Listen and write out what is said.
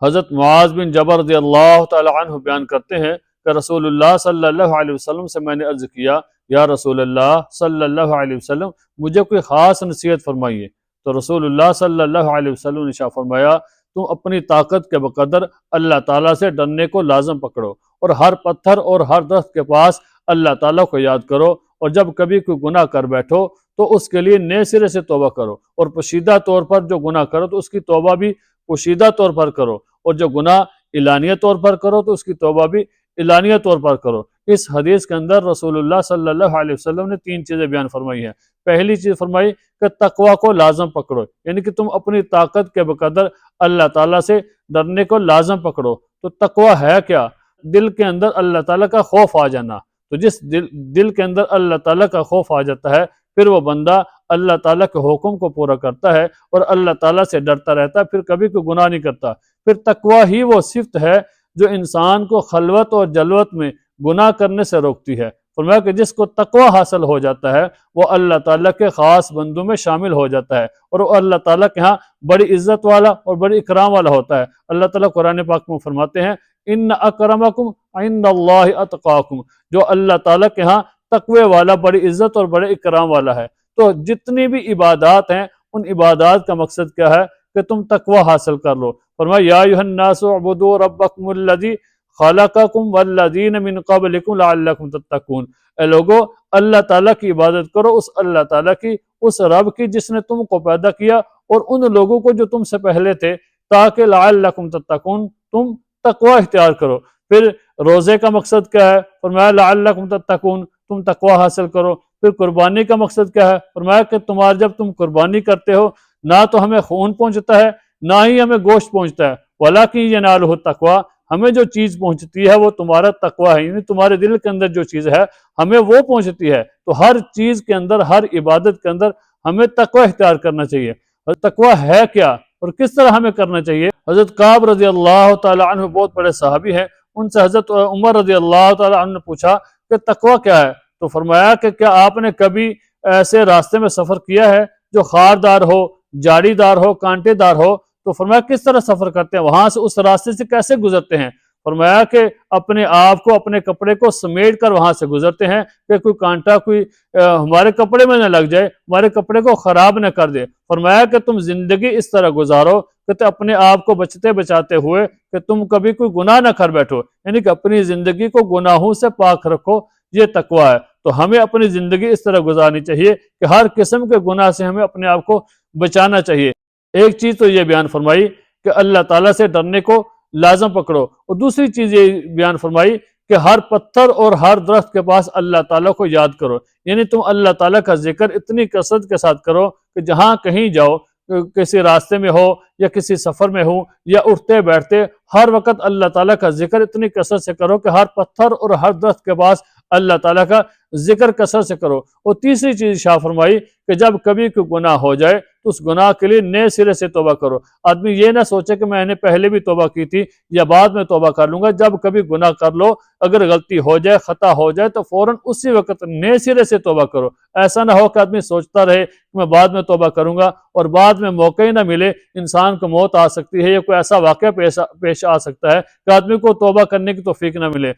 حضرت معاذ بن جبل رضی اللہ تعالی عنہ بیان کرتے ہیں کہ رسول اللہ صلی اللہ علیہ وسلم سے میں نے عرض کیا، یا رسول اللہ صلی اللہ علیہ وسلم مجھے کوئی خاص نصیحت فرمائیے۔ تو رسول اللہ صلی اللہ علیہ وسلم نے ارشاد فرمایا، تم اپنی طاقت کے بقدر اللہ تعالیٰ سے ڈرنے کو لازم پکڑو، اور ہر پتھر اور ہر درخت کے پاس اللہ تعالیٰ کو یاد کرو، اور جب کبھی کوئی گناہ کر بیٹھو تو اس کے لیے نئے سرے سے توبہ کرو، اور پوشیدہ طور پر جو گناہ کرو تو اس کی توبہ بھی پوشیدہ طور پر کرو، اور جو گناہ اعلانیہ طور پر کرو تو اس کی توبہ بھی اعلانیہ طور پر کرو۔ اس حدیث کے اندر رسول اللہ صلی اللہ علیہ وسلم نے 3 چیزیں بیان فرمائی ہیں۔ پہلی چیز فرمائی کہ تقوی کو لازم پکڑو، یعنی کہ تم اپنی طاقت کے بقدر اللہ تعالیٰ سے ڈرنے کو لازم پکڑو۔ تو تقوی ہے کیا؟ دل کے اندر اللہ تعالیٰ کا خوف آ جانا۔ تو جس دل کے اندر اللہ تعالیٰ کا خوف آ جاتا ہے، پھر وہ بندہ اللہ تعالیٰ کے حکم کو پورا کرتا ہے اور اللہ تعالیٰ سے ڈرتا رہتا ہے، پھر کبھی کوئی گناہ نہیں کرتا۔ پھر تقوی ہی وہ صفت ہے جو انسان کو خلوت اور جلوت میں گناہ کرنے سے روکتی ہے۔ فرمایا کہ جس کو تقوی حاصل ہو جاتا ہے وہ اللہ تعالیٰ کے خاص بندوں میں شامل ہو جاتا ہے، اور وہ اللہ تعالیٰ کے ہاں بڑی عزت والا اور بڑی اکرام والا ہوتا ہے۔ اللہ تعالیٰ قرآن پاک میں فرماتے ہیں، ان اکرمکم عند اللہ اتقاکم، جو اللہ تعالیٰ کے ہاں تقوی والا بڑی عزت اور بڑے اکرام والا ہے۔ تو جتنی بھی عبادات ہیں ان عبادات کا مقصد کیا ہے کہ تم تقوی حاصل کر لو۔ فرمایا یا ایھا الناس اعبدوا ربکم الذی خلقکم والذین من قبلکم لعلکم تتقون، اے لوگو اللہ تعالیٰ کی عبادت کرو، اس اللہ تعالیٰ کی، اس رب کی جس نے تم کو پیدا کیا اور ان لوگوں کو جو تم سے پہلے تھے، تاکہ لعلکم تتقون، تم تقوی اختیار کرو۔ پھر روزے کا مقصد کیا ہے؟ فرمایا لعلکم تتقون، تم تقوی حاصل کرو۔ پھر قربانی کا مقصد کیا ہے؟ فرمایا کہ جب تم قربانی کرتے ہو نہ تو ہمیں خون پہنچتا ہے نہ ہی ہمیں گوشت پہنچتا ہے، وَلَٰكِن يَنَالُهُ التَّقْوَىٰ، ہمیں جو چیز پہنچتی ہے وہ تمہارا تقوی ہے، یعنی تمہارے دل کے اندر جو چیز ہے ہمیں وہ پہنچتی ہے۔ تو ہر چیز کے اندر، ہر عبادت کے اندر ہمیں تقوی اختیار کرنا چاہیے۔ اور تقوی ہے کیا اور کس طرح ہمیں کرنا چاہیے؟ حضرت کعب رضی اللہ تعالی عنہ بہت بڑے صحابی ہیں، ان سے حضرت عمر رضی اللہ تعالی عنہ نے پوچھا کہ تقوی کیا ہے؟ تو فرمایا کہ کیا آپ نے کبھی ایسے راستے میں سفر کیا ہے جو خاردار ہو، جاڑی دار ہو، کانٹے دار ہو؟ تو فرمایا کس طرح سفر کرتے ہیں، وہاں سے اس راستے سے کیسے گزرتے ہیں؟ فرمایا کہ اپنے آپ کو، اپنے کپڑے کو سمیٹ کر وہاں سے گزرتے ہیں کہ کوئی کانٹا کوئی ہمارے کپڑے میں نہ لگ جائے، ہمارے کپڑے کو خراب نہ کر دے۔ فرمایا کہ تم زندگی اس طرح گزارو کہ تم اپنے آپ کو بچتے بچاتے ہوئے کہ تم کبھی کوئی گناہ نہ کر بیٹھو، یعنی کہ اپنی زندگی کو گناہوں سے پاک رکھو، یہ تقوی ہے۔ تو ہمیں اپنی زندگی اس طرح گزارنی چاہیے کہ ہر قسم کے گناہ سے ہمیں اپنے آپ کو بچانا چاہیے۔ ایک چیز تو یہ بیان فرمائی کہ اللہ تعالیٰ سے ڈرنے کو لازم پکڑو، اور دوسری چیز یہ بیان فرمائی کہ ہر پتھر اور ہر درخت کے پاس اللہ تعالیٰ کو یاد کرو، یعنی تم اللہ تعالیٰ کا ذکر اتنی کثرت کے ساتھ کرو کہ جہاں کہیں جاؤ، کسی راستے میں ہو یا کسی سفر میں ہو یا اٹھتے بیٹھتے، ہر وقت اللہ تعالیٰ کا ذکر اتنی کثرت سے کرو کہ ہر پتھر اور ہر درخت کے پاس اللہ تعالیٰ کا ذکر کثرت سے کرو۔ اور تیسری چیز شاہ فرمائی کہ جب کبھی کوئی گناہ ہو جائے تو اس گناہ کے لیے نئے سرے سے توبہ کرو۔ آدمی یہ نہ سوچے کہ میں نے پہلے بھی توبہ کی تھی یا بعد میں توبہ کر لوں گا۔ جب کبھی گناہ کر لو، اگر غلطی ہو جائے، خطا ہو جائے، تو فوراً اسی وقت نئے سرے سے توبہ کرو۔ ایسا نہ ہو کہ آدمی سوچتا رہے کہ میں بعد میں توبہ کروں گا اور بعد میں موقع ہی نہ ملے، انسان کو موت آ سکتی ہے یا کوئی ایسا واقعہ پیش آ سکتا ہے کہ آدمی کو توبہ کرنے کی توفیق نہ ملے۔